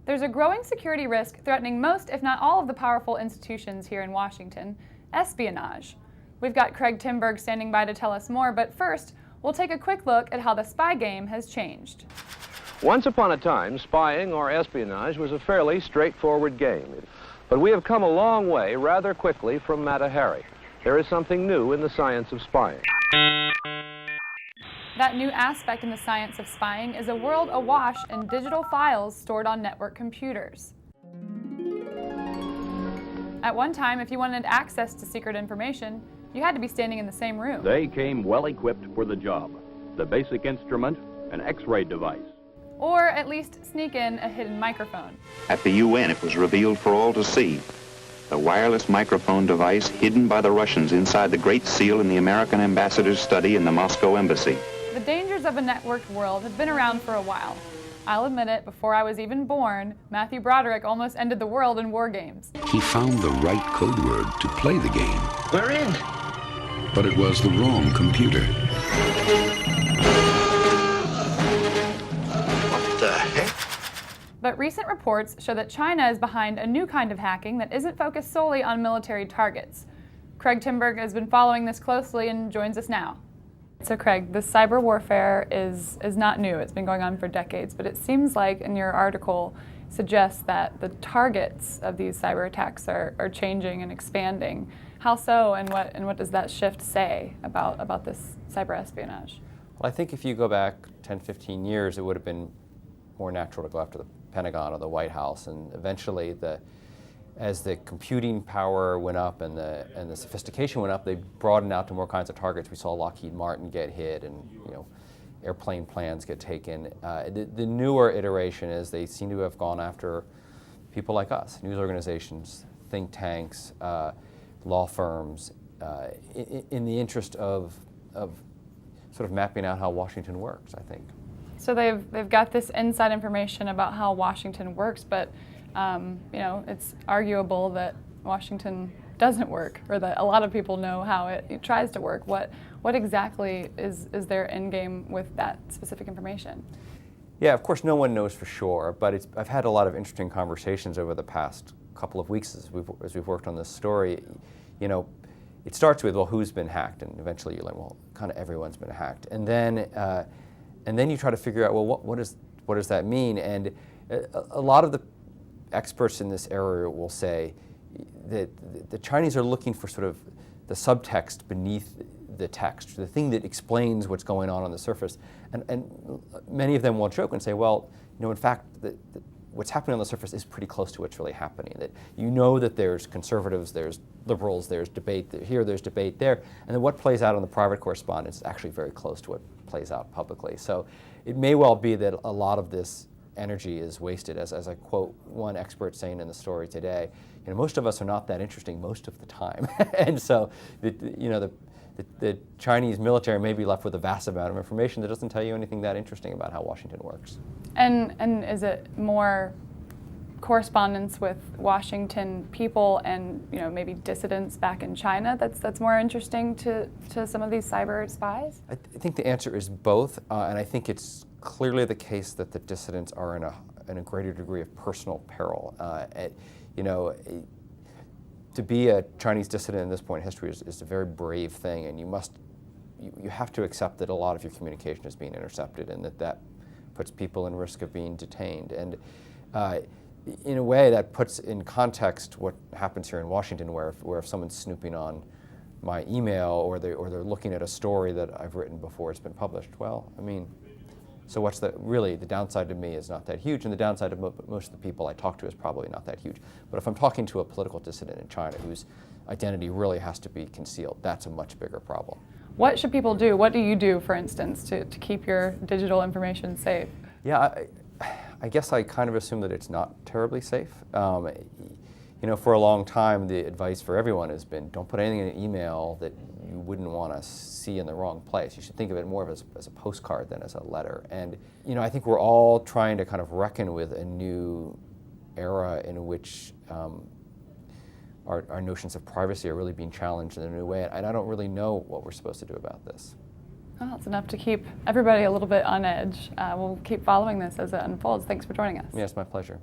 There's a growing security risk threatening most, if not all, of the powerful institutions here in Washington: espionage. We've got Craig Timberg standing by to tell us more, but first, we'll take a quick look at how the spy game has changed. Once upon a time, spying or espionage was a fairly straightforward game. But we have come a long way rather quickly from Mata Hari. There is something new in the science of spying. That new aspect in the science of spying is a world awash in digital files stored on network computers. At one time, if you wanted access to secret information, you had to be standing in the same room. They came well equipped for the job. The basic instrument, an X-ray device. Or at least sneak in a hidden microphone. At the UN, it was revealed for all to see. The wireless microphone device hidden by the Russians inside the Great Seal in the American ambassador's study in the Moscow embassy. The dangers of a networked world have been around for a while. I'll admit it, before I was even born, Matthew Broderick almost ended the world in war games. He found the right code word to play the game. We're in. But it was the wrong computer. What the heck? But recent reports show that China is behind a new kind of hacking that isn't focused solely on military targets. Craig Timberg has been following this closely and joins us now. So Craig, this cyber warfare is not new. It's been going on for decades, but it seems like in your article suggests that the targets of these cyber attacks are changing and expanding. How so, and what does that shift say about this cyber espionage? Well, I think if you go back 10, 15 years, it would have been more natural to go after the Pentagon or the White House, and eventually as the computing power went up and the sophistication went up, they broadened out to more kinds of targets. We saw Lockheed Martin get hit, and airplane plans get taken. The newer iteration is they seem to have gone after people like us, news organizations, think tanks, law firms, in the interest of sort of mapping out how Washington works, I think. So they've got this inside information about how Washington works, but it's arguable that Washington doesn't work, or that a lot of people know how it tries to work. What exactly is their end game with that specific information? Yeah, of course, no one knows for sure, but I've had a lot of interesting conversations over the past couple of weeks as we've worked on this story. It starts with, well, who's been hacked, and eventually you learn, well, kind of everyone's been hacked, and then you try to figure out, well, what does that mean? And a lot of the experts in this area will say that the Chinese are looking for sort of the subtext beneath the text, the thing that explains what's going on the surface. And many of them will joke and say, well, in fact, what's happening on the surface is pretty close to what's really happening. That there's conservatives, there's liberals, there's debate here, there's debate there, and then what plays out on the private correspondence is actually very close to what plays out publicly. So it may well be that a lot of this energy is wasted, as I quote one expert saying in the story today, most of us are not that interesting most of the time. And so the Chinese military may be left with a vast amount of information that doesn't tell you anything that interesting about how Washington works. And is it more correspondence with Washington people and maybe dissidents back in China that's more interesting to some of these cyber spies? I think the answer is both, and I think it's clearly the case that the dissidents are in a greater degree of personal peril. To be a Chinese dissident in this point in history is a very brave thing, and you have to accept that a lot of your communication is being intercepted, and that puts people in risk of being detained. And in a way, that puts in context what happens here in Washington, where if someone's snooping on my email or they're looking at a story that I've written before it's been published, well, so what's the downside to me is not that huge, and the downside of most of the people I talk to is probably not that huge. But if I'm talking to a political dissident in China whose identity really has to be concealed, that's a much bigger problem. What should people do? What do you do, for instance, to keep your digital information safe? Yeah, I guess I kind of assume that it's not terribly safe. For a long time, the advice for everyone has been, don't put anything in an email that you wouldn't want to see in the wrong place. You should think of it more as a postcard than as a letter. And I think we're all trying to kind of reckon with a new era in which our notions of privacy are really being challenged in a new way. And I don't really know what we're supposed to do about this. Well, it's enough to keep everybody a little bit on edge. We'll keep following this as it unfolds. Thanks for joining us. Yes, my pleasure.